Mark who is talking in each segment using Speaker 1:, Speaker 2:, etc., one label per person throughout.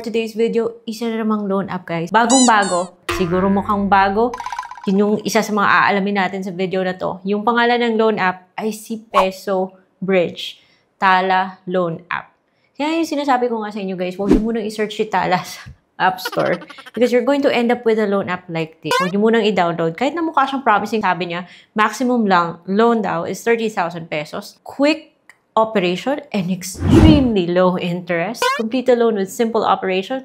Speaker 1: For today's video, isa na namang loan app guys. Bagong-bago. Siguro mukhang bago. Yun yung isa sa mga aalamin natin sa video na to. Yung pangalan ng loan app ay si Peso Bridge. Tala Loan App. Kaya yung sinasabi ko nga sa inyo guys, huwag nyo munang i-search si Tala sa App Store. Because you're going to end up with a loan app like this. Huwag nyo munang i-download. Kahit na mukha siyang promising, sabi niya, maximum lang loan daw is 30,000 pesos. Quick operation and extremely low interest. Complete a loan with simple operation.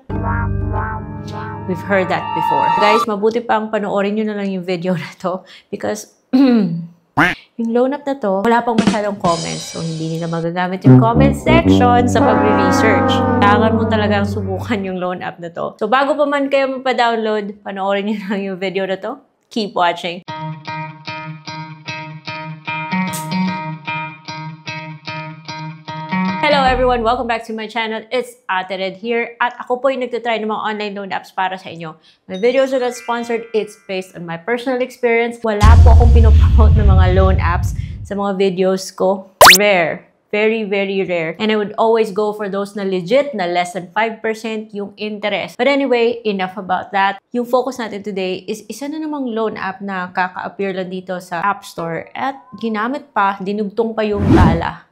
Speaker 1: We've heard that before. Guys, mabuti pang panoorin nyo na lang yung video na to because yung loan app na to, wala pang masyadong comments. So, hindi nila magagamit yung comment section sa pag-research. Kailangan mo talagang subukan yung loan app na to. So, bago pa man kayo mapadownload, panoorin nyo lang yung video na to. Keep watching. Hello everyone! Welcome back to my channel. It's Ate Red here. At ako po yung nagtitry ng mga online loan apps para sa inyo. My videos are not sponsored. It's based on my personal experience. Wala po akong pinopromote ng mga loan apps sa mga videos ko. Rare. Very, very rare. And I would always go for those na legit, na less than 5% yung interest. But anyway, enough about that. Yung focus natin today is isa na namang loan app na kaka-appear lang dito sa App Store. At ginamit pa, dinugtong pa yung Tala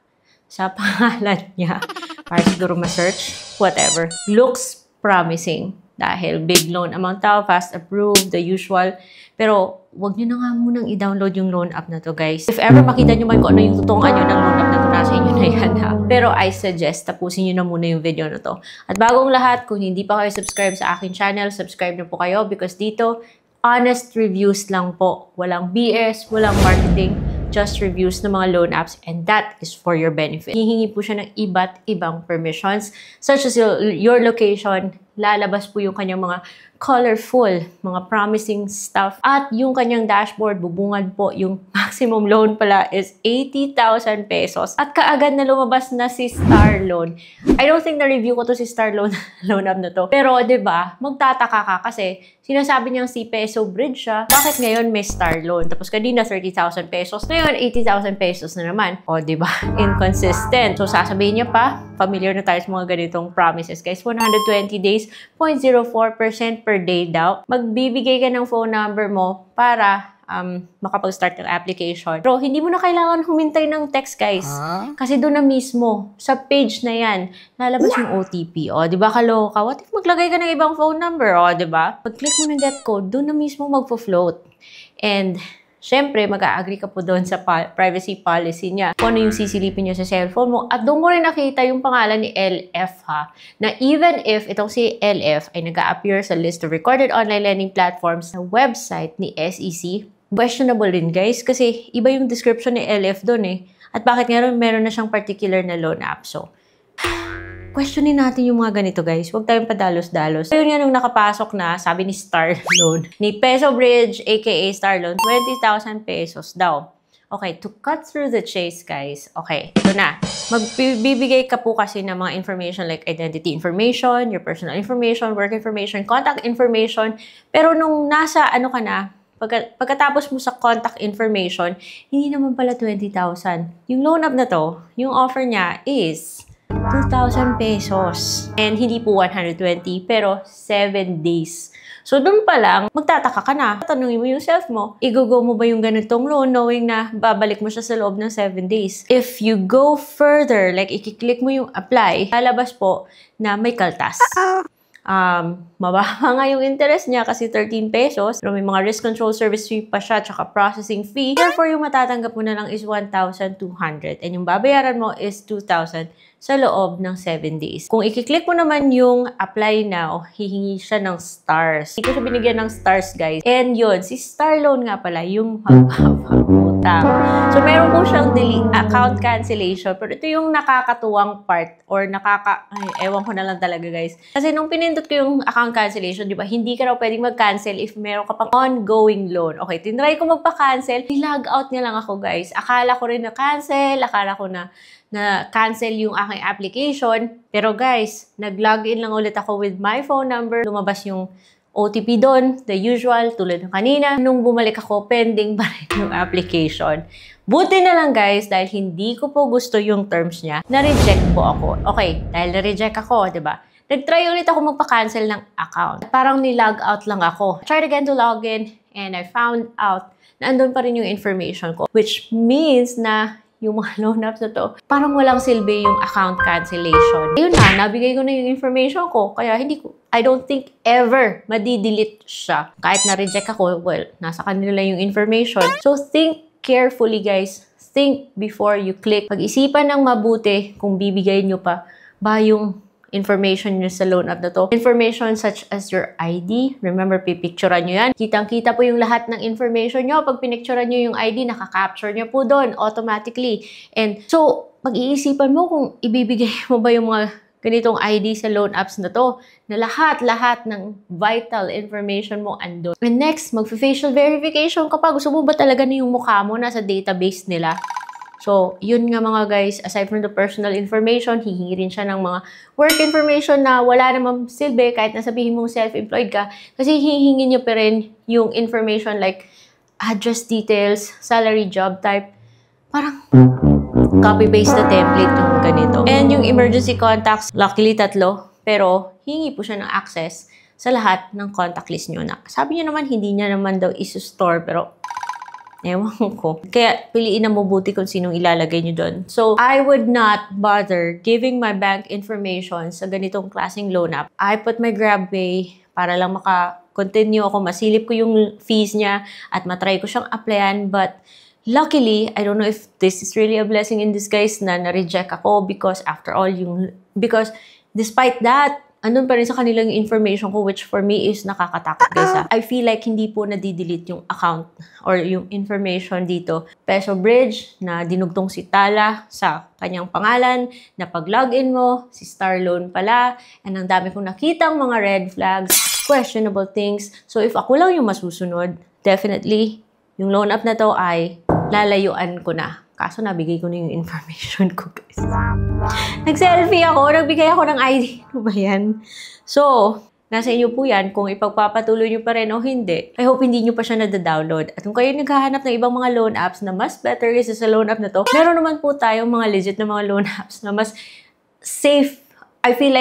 Speaker 1: sa pangalan niya para siguro ma-search, whatever. Looks promising dahil big loan amount daw, fast approved, the usual. Pero wag nyo na nga munang i-download yung loan app na to, guys. If ever makita nyo man kung ano yung totoong anyo ng loan app na to, nasa inyo na yan ha. Pero I suggest, tapusin nyo na muna yung video na to. At bagong lahat, kung hindi pa kayo subscribe sa akin channel, subscribe na po kayo because dito, honest reviews lang po. Walang BS, walang marketing, just reviews ng mga loan apps, and that is for your benefit. Hihingi po siya ng iba't ibang permissions, such as your location, lalabas po yung kanyang mga colorful, mga promising stuff, at yung kanyang dashboard, bubungad po yung maximum loan pala is 80,000 pesos. At kaagad na lumabas na si Star Loan. I don't think na-review ko to si Star Loan loan app na to. Pero 'di ba, magtataka ka kasi sinasabi niyang si Peso Bridge siya. Bakit ngayon may Star Loan? Tapos kanina 30,000 pesos, ngayon 80,000 pesos na naman. O 'di ba? Inconsistent. So sasabihin niya pa, familiar na tayo sa mga ganitong promises. Guys, 120 days, 0.04% per day daw. Magbibigay ka ng phone number mo para makapag-start ng application. Pero hindi mo na kailangan humintay ng text, guys. Kasi doon na mismo, sa page na yan, lalabas yung OTP. O, di ba kaloka? What if maglagay ka ng ibang phone number? O, di ba? Pag-click mo ng get code, doon na mismo magpo-float. And syempre, mag-a-agree ka po doon sa privacy policy niya. Kung ano yung sisilipin niya sa cellphone mo. At doon mo rin nakita yung pangalan ni LF ha. Na even if itong si LF ay nag-a-appear sa list of recorded online lending platforms sa website ni SEC, questionable rin guys. Kasi iba yung description ni LF doon eh. At bakit nga meron na siyang particular na loan app. So, questionin natin yung mga ganito guys. Huwag tayong padalos-dalos. Ayun nga nung nakapasok na, sabi ni Star Loan, ni Peso Bridge, aka Star Loan, 20,000 pesos daw. Okay, to cut through the chase guys, okay, ito na. Magbibigay ka po kasi ng mga information like identity information, your personal information, work information, contact information. Pero nung nasa ano ka na, pagkatapos mo sa contact information, hindi naman pala 20,000. Yung loan app na to, yung offer niya is 2,000 pesos. And hindi po 120, pero 7 days. So, doon pa lang, magtataka ka na. Tanungin mo yung self mo, i-go mo ba yung ganitong loan knowing na babalik mo siya sa loob ng 7 days? If you go further, like i-click mo yung apply, lalabas po na may kaltas. Mababa nga yung interest niya kasi 13 pesos. Pero may mga risk control service fee pa siya tsaka processing fee. Therefore, yung matatanggap mo na lang is 1,200. And yung babayaran mo is 2,000 sa loob ng 7 days. Kung i-click mo naman yung apply now, hihingi siya ng stars. Hindi ko siya binigyan ng stars, guys. And yun, si Star Loan nga pala, yung magpapagutang. So, meron po siyang account cancellation. Pero ito yung nakakatuwang part or ewan ko na lang talaga, guys. Kasi nung pinindot ko yung account cancellation, di ba, hindi ka raw pwedeng mag-cancel if meron ka pang ongoing loan. Okay, tinry ko magpa-cancel. I-log out niya lang ako, guys. Akala ko rin na-cancel. Akala ko na cancel yung aking application. Pero guys, nag-login lang ulit ako with my phone number. Lumabas yung OTP doon, the usual, tulad ng kanina. Nung bumalik ako, pending pa rin yung application. Buti na lang guys, dahil hindi ko po gusto yung terms niya, na-reject po ako. Okay, dahil na-reject ako, diba? nag-try ulit ako magpa-cancel ng account. Parang ni-log out lang ako. I tried again to log in and I found out na andun pa rin yung information ko. Which means na yung mga loan apps na to, parang walang silbi yung account cancellation. Ayun na, nabigay ko na yung information ko. Kaya I don't think ever madi-delete siya. Kahit na-reject ako, well, nasa kanila yung information. So think carefully guys. Think before you click. Pag-isipan ng mabuti kung bibigay nyo pa ba yung information nyo sa loan app na to. Information such as your ID. Remember, pipicturean nyo yan. Kitang-kita po yung lahat ng information nyo. Pag pinicturean nyo yung ID, nakaka-capture nyo po doon automatically. And so, pag-iisipan mo kung ibibigay mo ba yung mga ganitong ID sa loan apps na to, na lahat ng vital information mo andun. And next, mag-facial verification ka pa. Gusto mo ba talaga na yung mukha mo nasa database nila? So, yun nga mga guys, aside from the personal information, hihingi rin siya ng mga work information na wala namang silbi kahit nasabihin mong self-employed ka. Kasi hihingi niyo pa rin yung information like address details, salary, job type. Parang copy-paste na template yung ganito. And yung emergency contacts, luckily 3, pero hingi po siya ng access sa lahat ng contact list nyo na. Sabi niya naman, hindi niya naman daw isu-store, pero ewan ko. Kaya piliin na mabuti kung sinong ilalagay nyo doon. So, I would not bother giving my bank information sa ganitong klaseng loan app. I put my GrabPay para lang maka-continue ako, masilip ko yung fees niya at matry ko siyang applyan. But luckily, I don't know if this is really a blessing in disguise na na-reject ako because after all, because despite that, andun pa rin sa kanilang information ko, which for me is nakakatakot guys. I feel like hindi po nadidelete yung account or yung information dito. Peso Bridge na dinugtong si Tala sa kanyang pangalan, na pag-login mo, si Star Loan pala, and ang dami kong nakitang mga red flags, questionable things. So if ako lang yung masusunod, definitely, yung loan app na to ay lalayuan ko na. Kaso nabigay ko na yung information ko, guys. Nag-selfie ako, nagbigay ako ng ID. Ano ba yan? So, nasa inyo po yan kung ipagpapatuloy nyo pa rin o hindi. I hope hindi nyo pa siya nada-download. At kung kayo naghahanap ng ibang mga loan apps na mas better kaysa sa loan app na to, meron naman po tayong mga legit na mga loan apps na mas safe. I feel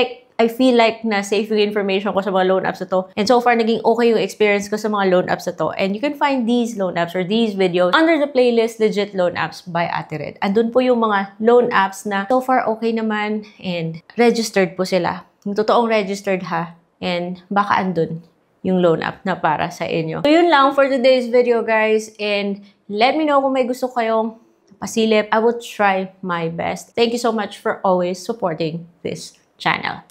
Speaker 1: like na safe yung information ko sa mga loan apps na to. And so far, naging okay yung experience ko sa mga loan apps na to. And you can find these loan apps or these videos under the playlist Legit Loan Apps by Ate Red. Andun po yung mga loan apps na so far okay naman and registered po sila. Yung totoong registered ha. And baka andun yung loan app na para sa inyo. So yun lang for today's video guys. And let me know kung may gusto kayong pasilip. I will try my best. Thank you so much for always supporting this channel.